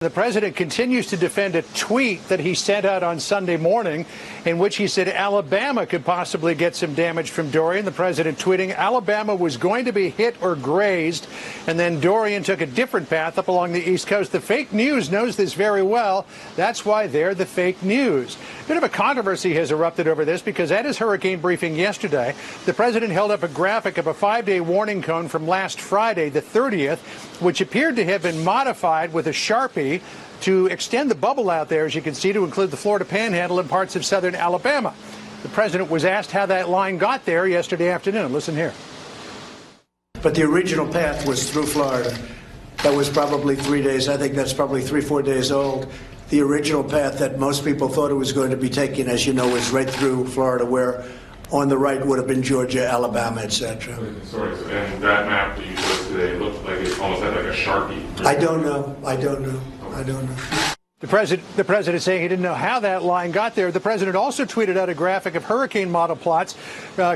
The president continues to defend a tweet that he sent out on Sunday morning in which he said Alabama could possibly get some damage from Dorian. The president tweeting Alabama was going to be hit or grazed, and then Dorian took a different path up along the East Coast. The fake news knows this very well. That's why they're the fake news. A bit of a controversy has erupted over this because at his hurricane briefing yesterday, the president held up a graphic of a 5-day warning cone from last Friday, the 30th, which appeared to have been modified with a Sharpie to extend the bubble out there, as you can see, to include the Florida Panhandle and parts of southern Alabama. The president was asked how that line got there yesterday afternoon. Listen here. But the original path was through Florida. That was probably 3 days. I think that's probably 3-4 days old. The original path that most people thought it was going to be taking, as you know, was right through Florida, where on the right would have been Georgia, Alabama, etc. Sorry, and that map that you showed today looked like it almost had like a Sharpie. I don't know. The president saying he didn't know how that line got there. The president also tweeted out a graphic of hurricane model plots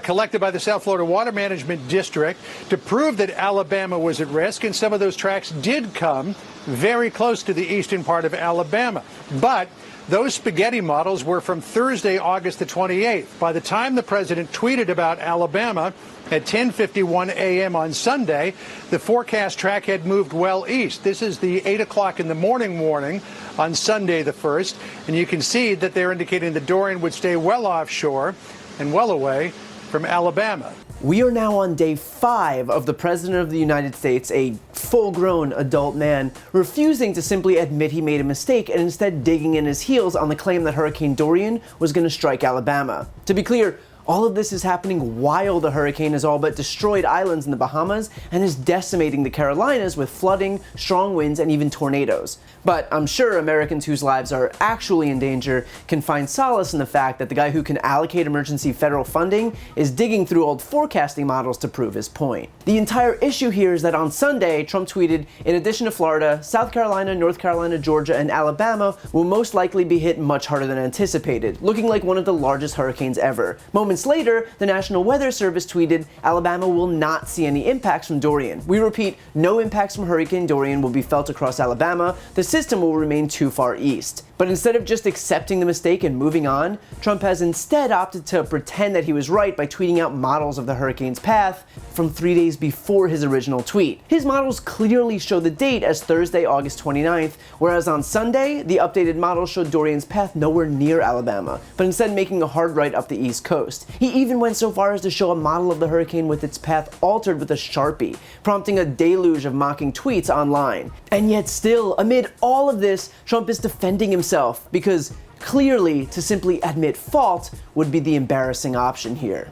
collected by the South Florida Water Management District to prove that Alabama was at risk, and some of those tracks did come very close to the eastern part of Alabama. But those spaghetti models were from Thursday, August the 28th. By the time the president tweeted about Alabama at 10:51 a.m. on Sunday, the forecast track had moved well east. This is the 8 o'clock in the morning warning on Sunday the 1st, and you can see that they're indicating that Dorian would stay well offshore and well away from Alabama. We are now on day 5 of the President of the United States, a full-grown adult man, refusing to simply admit he made a mistake and instead digging in his heels on the claim that Hurricane Dorian was going to strike Alabama. To be clear, all of this is happening while the hurricane has all but destroyed islands in the Bahamas and is decimating the Carolinas with flooding, strong winds, and even tornadoes. But I'm sure Americans whose lives are actually in danger can find solace in the fact that the guy who can allocate emergency federal funding is digging through old forecasting models to prove his point. The entire issue here is that on Sunday, Trump tweeted, in addition to Florida, South Carolina, North Carolina, Georgia, and Alabama will most likely be hit much harder than anticipated, looking like one of the largest hurricanes ever. Moments later, the National Weather Service tweeted, Alabama will not see any impacts from Dorian. We repeat, no impacts from Hurricane Dorian will be felt across Alabama. The system will remain too far east. But instead of just accepting the mistake and moving on, Trump has instead opted to pretend that he was right by tweeting out models of the hurricane's path from 3 days before his original tweet. His models clearly show the date as Thursday, August 29th, whereas on Sunday, the updated models showed Dorian's path nowhere near Alabama, but instead making a hard right up the East Coast. He even went so far as to show a model of the hurricane with its path altered with a Sharpie, prompting a deluge of mocking tweets online. And yet still, amid all of this, Trump is defending himself because clearly to simply admit fault would be the embarrassing option here.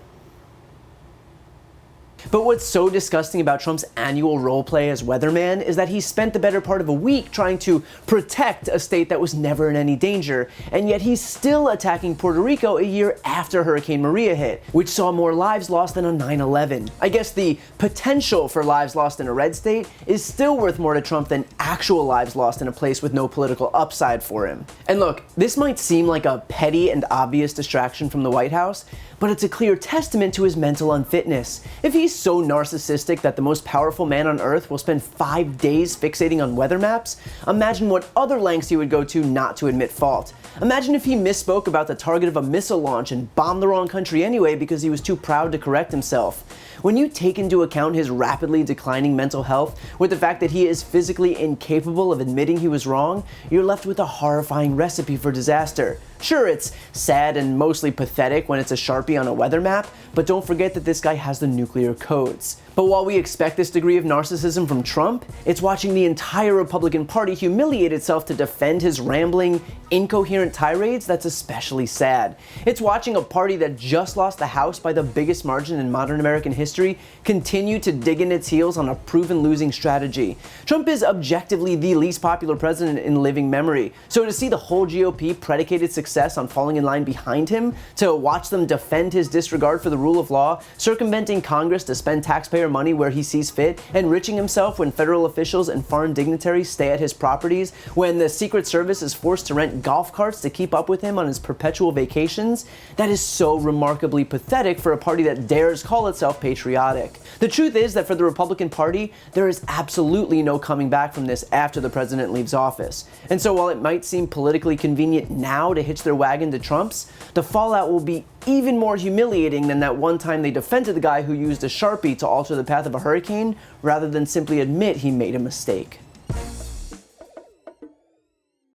But what's so disgusting about Trump's annual role play as weatherman is that he spent the better part of a week trying to protect a state that was never in any danger, and yet he's still attacking Puerto Rico a year after Hurricane Maria hit, which saw more lives lost than on 9/11. I guess the potential for lives lost in a red state is still worth more to Trump than actual lives lost in a place with no political upside for him. And look, this might seem like a petty and obvious distraction from the White House, but it's a clear testament to his mental unfitness. If he's so narcissistic that the most powerful man on earth will spend 5 days fixating on weather maps, imagine what other lengths he would go to not to admit fault. Imagine if he misspoke about the target of a missile launch and bombed the wrong country anyway because he was too proud to correct himself. When you take into account his rapidly declining mental health, with the fact that he is physically incapable of admitting he was wrong, you're left with a horrifying recipe for disaster. Sure, it's sad and mostly pathetic when it's a Sharpie on a weather map, but don't forget that this guy has the nuclear codes. But while we expect this degree of narcissism from Trump, it's watching the entire Republican Party humiliate itself to defend his rambling, incoherent tirades that's especially sad. It's watching a party that just lost the House by the biggest margin in modern American history continue to dig in its heels on a proven losing strategy. Trump is objectively the least popular president in living memory, so to see the whole GOP predicated success on falling in line behind him, to watch them defend his disregard for the rule of law, circumventing Congress to spend taxpayer taxpayer money where he sees fit, enriching himself when federal officials and foreign dignitaries stay at his properties, when the Secret Service is forced to rent golf carts to keep up with him on his perpetual vacations, that is so remarkably pathetic for a party that dares call itself patriotic. The truth is that for the Republican Party, there is absolutely no coming back from this after the president leaves office. And so while it might seem politically convenient now to hitch their wagon to Trump's, the fallout will be even more humiliating than that one time they defended the guy who used a Sharpie to alter the path of a hurricane rather than simply admit he made a mistake.